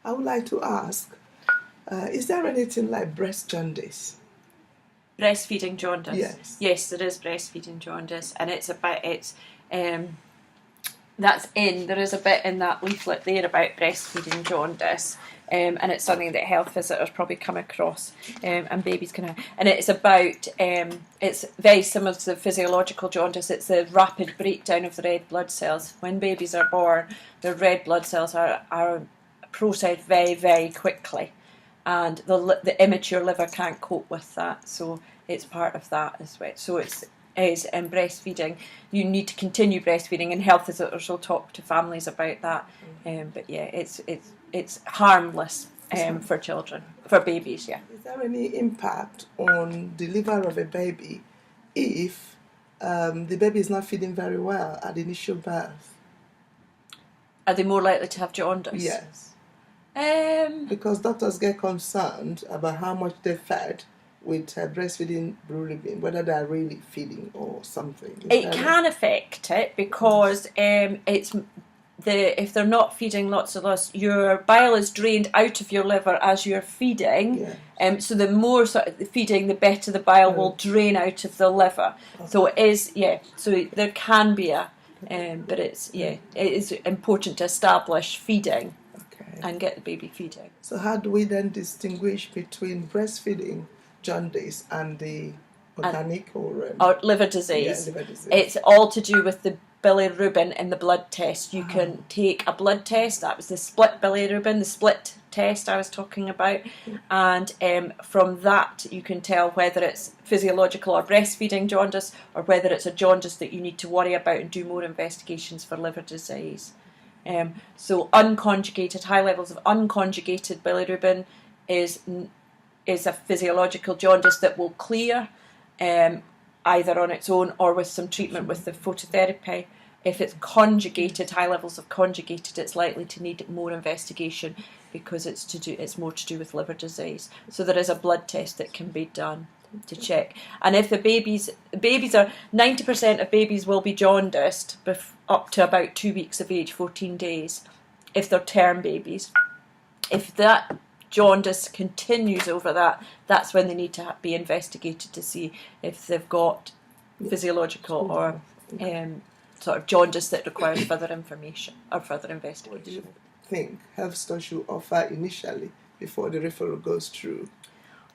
I would like to ask, is there anything like breast jaundice? Breastfeeding jaundice. Yes. Yes, there is breastfeeding jaundice, and there is a bit in that leaflet there about breastfeeding jaundice. And it's something that health visitors probably come across, and babies can. And it's about, it's very similar to the physiological jaundice. It's the rapid breakdown of the red blood cells. When babies are born, the red blood cells are processed very, very quickly, and the immature liver can't cope with that. So it's part of that as well. So is in breastfeeding. You need to continue breastfeeding, and health visitors will talk to families about that. But yeah, it's harmless for children, for babies. Yeah. Is there any impact on the liver of a baby if the baby is not feeding very well at initial birth? Are they more likely to have jaundice? Yes. Because doctors get concerned about how much they fed with breastfeeding bilirubin, whether they're really feeding or something. It can affect it because if they're not feeding lots of loss, your bile is drained out of your liver as you're feeding. Yes. So the more sort of feeding, the better the bile will drain out of the liver. Okay. So it is, So there can be but it is important to establish feeding and get the baby feeding. So how do we then distinguish between breastfeeding jaundice and the organic or liver disease? Yeah, liver disease. It's all to do with the bilirubin in the blood test. You can take a blood test. That was the split bilirubin, the split test I was talking about, and from that you can tell whether it's physiological or breastfeeding jaundice, or whether it's a jaundice that you need to worry about and do more investigations for liver disease. So unconjugated, high levels of unconjugated bilirubin is a physiological jaundice that will clear either on its own or with some treatment with the phototherapy. If it's conjugated, high levels of conjugated, it's likely to need more investigation because it's more to do with liver disease. So there is a blood test that can be done to check. And if the babies are 90% of babies will be jaundiced up to about 2 weeks of age, 14 days, if they're term babies. If that jaundice continues over that, that's when they need to be investigated to see if they've got physiological or sort of jaundice that requires further information or further investigation. What do you think health stores should offer initially before the referral goes through?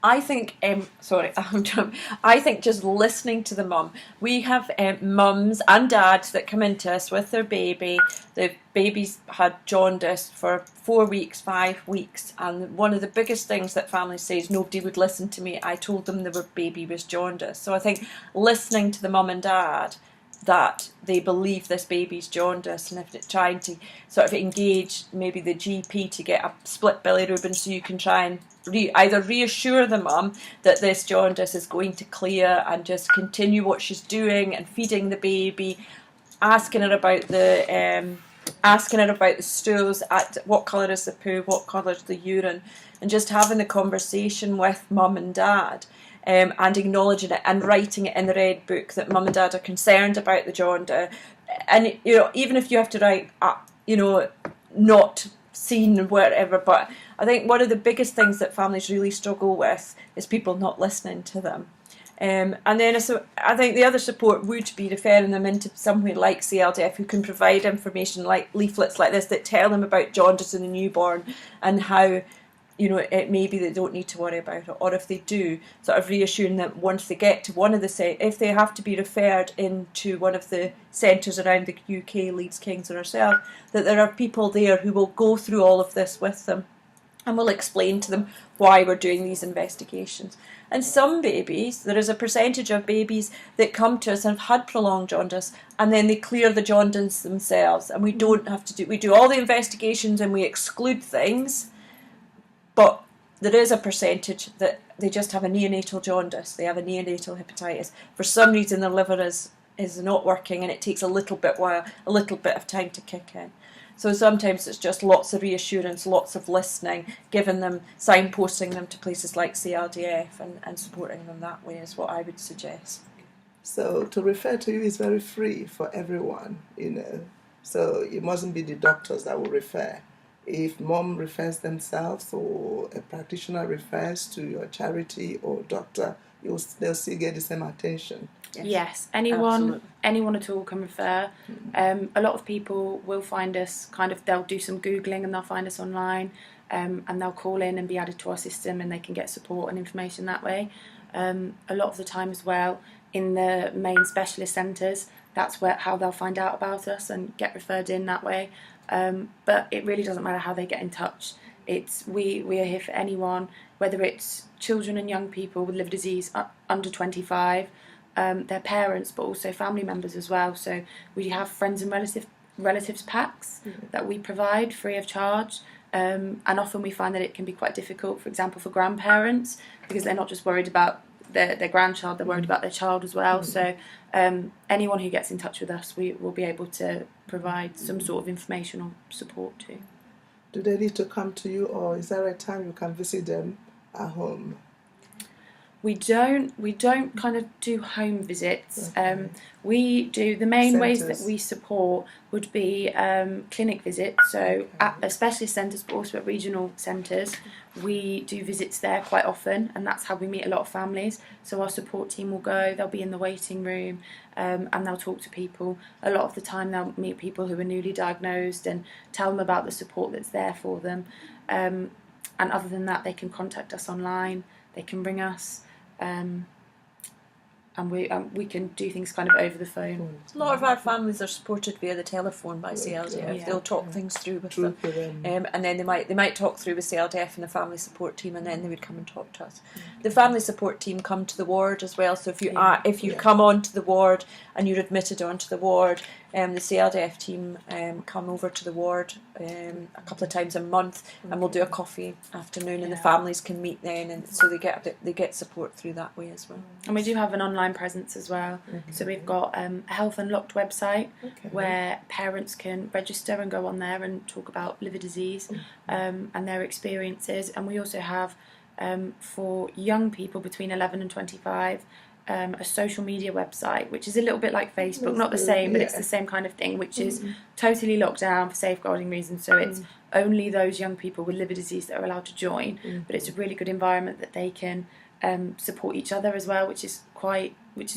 I think, I think just listening to the mum. We have mums and dads that come into us with their baby. The baby's had jaundice for 4 weeks, 5 weeks, and one of the biggest things that families say is nobody would listen to me. I told them their baby was jaundiced. So I think listening to the mum and dad that they believe this baby's jaundice, and if they're trying to sort of engage maybe the GP to get a split bilirubin so you can try and either reassure the mum that this jaundice is going to clear and just continue what she's doing and feeding the baby, asking her about the stools, what colour is the poo, what colour is the urine, and just having the conversation with mum and dad. And acknowledging it and writing it in the red book that mum and dad are concerned about the jaundice, and even if you have to write not seen and whatever, but I think one of the biggest things that families really struggle with is people not listening to them. And then I think the other support would be referring them into somewhere like CLDF who can provide information like leaflets like this that tell them about jaundice in the newborn and how it may be they don't need to worry about it, or if they do, sort of reassuring them once they get to one of the if they have to be referred into one of the centres around the UK, Leeds, Kings or ourselves, that there are people there who will go through all of this with them and will explain to them why we're doing these investigations. And some babies, there is a percentage of babies that come to us and have had prolonged jaundice and then they clear the jaundice themselves, and we don't have to we do all the investigations and we exclude things. But there is a percentage that they just have a neonatal jaundice, they have a neonatal hepatitis. For some reason their liver is not working and it takes a little bit of time to kick in. So sometimes it's just lots of reassurance, lots of listening, giving them, signposting them to places like CLDF and supporting them that way is what I would suggest. So to refer to you is very free for everyone, So it mustn't be the doctors that will refer. If mom refers themselves or a practitioner refers to your charity or doctor, they'll still get the same attention. Yes, anyone at all can refer. A lot of people will find us they'll do some Googling and they'll find us online, and they'll call in and be added to our system, and they can get support and information that way. A lot of the time as well, in the main specialist centres, that's how they'll find out about us and get referred in that way. But it really doesn't matter how they get in touch. We are here for anyone, whether it's children and young people with liver disease under 25, their parents, but also family members as well. So we have friends and relatives packs that we provide free of charge. And often we find that it can be quite difficult, for example, for grandparents, because they're not just worried about their grandchild, they're worried about their child as well. So anyone who gets in touch with us, we will be able to provide some sort of information or support to. Do they need to come to you, or is there a time you can visit them at home? We don't kind of do home visits. We do, the main ways that we support would be clinic visits, so at specialist centres but also at regional centres. We do visits there quite often, and that's how we meet a lot of families. So our support team will go, they'll be in the waiting room, and they'll talk to people. A lot of the time they'll meet people who are newly diagnosed and tell them about the support that's there for them. And other than that, they can contact us online, they can ring us. And we can do things kind of over the phone. A lot of our families are supported via the telephone by CLDF. They'll talk things through with them, and then they might talk through with CLDF and the family support team, and then they would come and talk to us. The family support team come to the ward as well. So if you come onto the ward and you're admitted onto the ward, the CLDF team come over to the ward a couple of times a month, and we'll do a coffee afternoon, and the families can meet then, and so they get support through that way as well. And we do have an online presence as well. So we've got a Health Unlocked website where parents can register and go on there and talk about liver disease and their experiences. And we also have for young people between 11 and 25. A social media website, which is a little bit like Facebook, not the same, but it's the same kind of thing, which is totally locked down for safeguarding reasons. So it's only those young people with liver disease that are allowed to join, but it's a really good environment that they can support each other as well, which is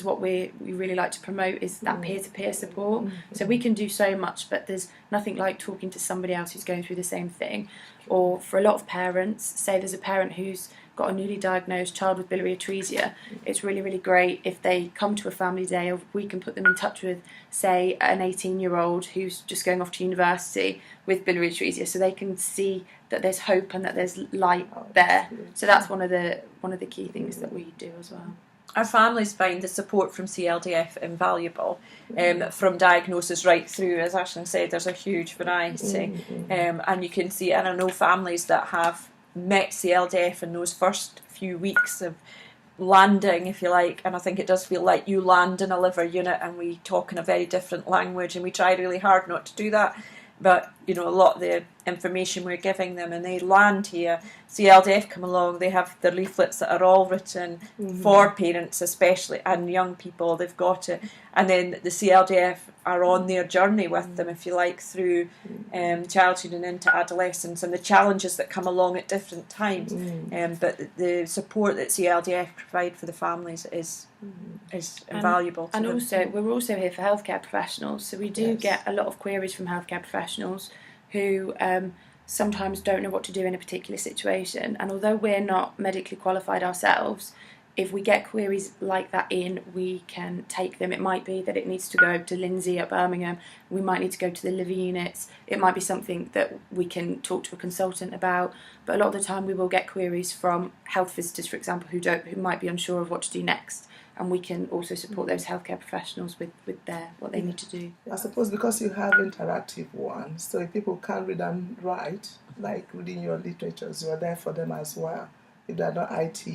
what we really like to promote, is that peer-to-peer support. So we can do so much, but there's nothing like talking to somebody else who's going through the same thing. Or for a lot of parents, say there's a parent who's got a newly diagnosed child with biliary atresia, it's really, really great if they come to a family day, or we can put them in touch with, say, an 18-year-old who's just going off to university with biliary atresia, so they can see that there's hope and that there's light there. So that's one of the key things that we do as well. Our families find the support from CLDF invaluable, from diagnosis right through. As Aisling said, there's a huge variety, and you can see, and I know families that have met CLDF in those first few weeks of landing, if you like, and I think it does feel like you land in a liver unit and we talk in a very different language, and we try really hard not to do that, but a lot of the information we're giving them, and they land here, CLDF come along, they have the leaflets that are all written for parents especially and young people, they've got it, and then the CLDF are on their journey with them, if you like, through childhood and into adolescence, and the challenges that come along at different times, but the support that CLDF provide for the families is invaluable to and them. Also we're also here for healthcare professionals, so we do get a lot of queries from healthcare professionals who sometimes don't know what to do in a particular situation, and although we're not medically qualified ourselves, if we get queries like that in, we can take them. It might be that it needs to go to Lindsay at Birmingham, we might need to go to the liver units, it might be something that we can talk to a consultant about, but a lot of the time we will get queries from health visitors, for example, who might be unsure of what to do next, and we can also support those healthcare professionals with what they need to do. I suppose because you have interactive ones, so if people can't read and write, like reading your literatures, you're there for them as well. If they're not IT,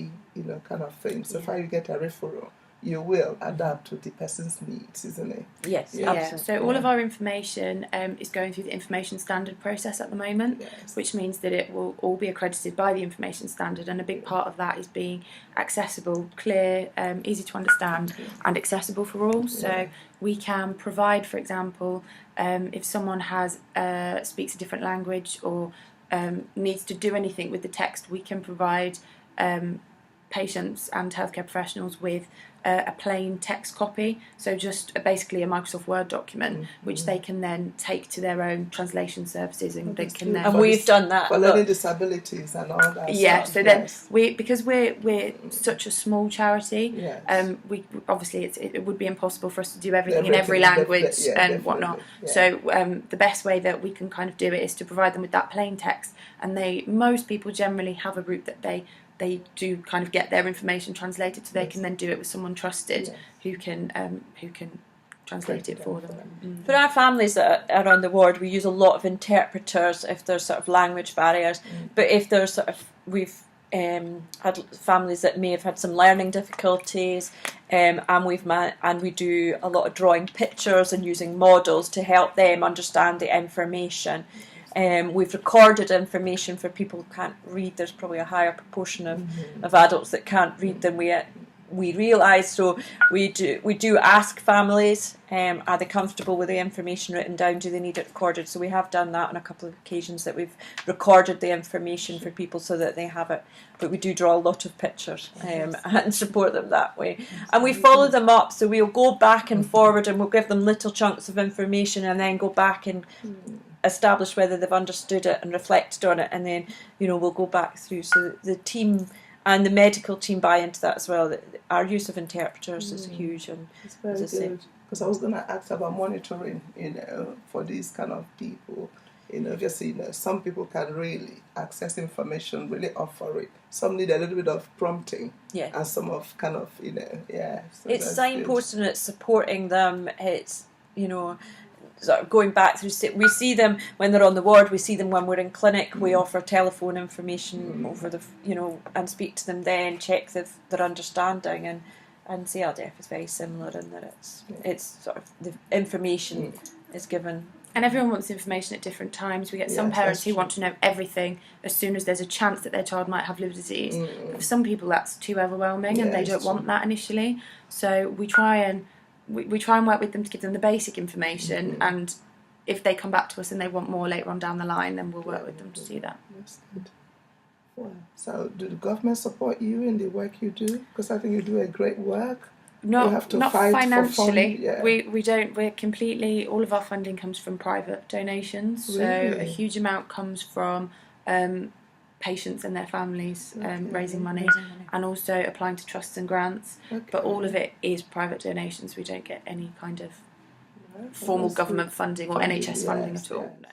kind of thing. So far you get a referral, you will adapt to the person's needs, isn't it? Yes, Yeah. absolutely. So all of our information is going through the information standard process at the moment, which means that it will all be accredited by the information standard, and a big part of that is being accessible, clear, easy to understand, and accessible for all. So we can provide, for example, if someone has speaks a different language or needs to do anything with the text, we can provide patients and healthcare professionals with a plain text copy, so just basically a Microsoft Word document, which they can then take to their own translation services, and they can then. And we've done that for learning disabilities and all that. Yeah, stuff. so then because we're such a small charity, we obviously it would be impossible for us to do everything in every language and whatnot. Yeah. So the best way that we can kind of do it is to provide them with that plain text, and most people generally have a route that they do kind of get their information translated, so they can then do it with someone trusted who can translate it for them. For our families that are on the ward, we use a lot of interpreters if there's sort of language barriers. But if there's sort of, we've had families that may have had some learning difficulties, and we do a lot of drawing pictures and using models to help them understand the information. We've recorded information for people who can't read. There's probably a higher proportion of adults that can't read than we realise. So we do ask families, are they comfortable with the information written down? Do they need it recorded? So we have done that on a couple of occasions, that we've recorded the information for people so that they have it. But we do draw a lot of pictures and support them that way. And we follow them up, so we'll go back and forward, and we'll give them little chunks of information and then go back and establish whether they've understood it and reflected on it, and then we'll go back through. So the team and the medical team buy into that as well. Our use of interpreters is huge, and it's very good. Because I was going to ask about monitoring, for these kind of people. Obviously, some people can really access information, really offer it. Some need a little bit of prompting, and some of kind of, So it's signposting, it's supporting them. It's sort of going back through. We see them when they're on the ward. We see them when we're in clinic. We offer telephone information over the, and speak to them then, check their understanding, and CLDF is very similar in that it's sort of the information is given. And everyone wants information at different times. We get some parents who want to know everything as soon as there's a chance that their child might have liver disease. But for some people, that's too overwhelming, and they don't want that initially. So we try and work with them to give them the basic information, and if they come back to us and they want more later on down the line, then we'll work with them to do that. That's good. Wow. So do the government support you in the work you do? Because I think you do a great work. Not financially. For fund. We don't. We're completely. All of our funding comes from private donations. Really? So a huge amount comes from patients and their families raising money, and also applying to trusts and grants. But all of it is private donations. We don't get any kind of formal government funding or NHS funding at all. No.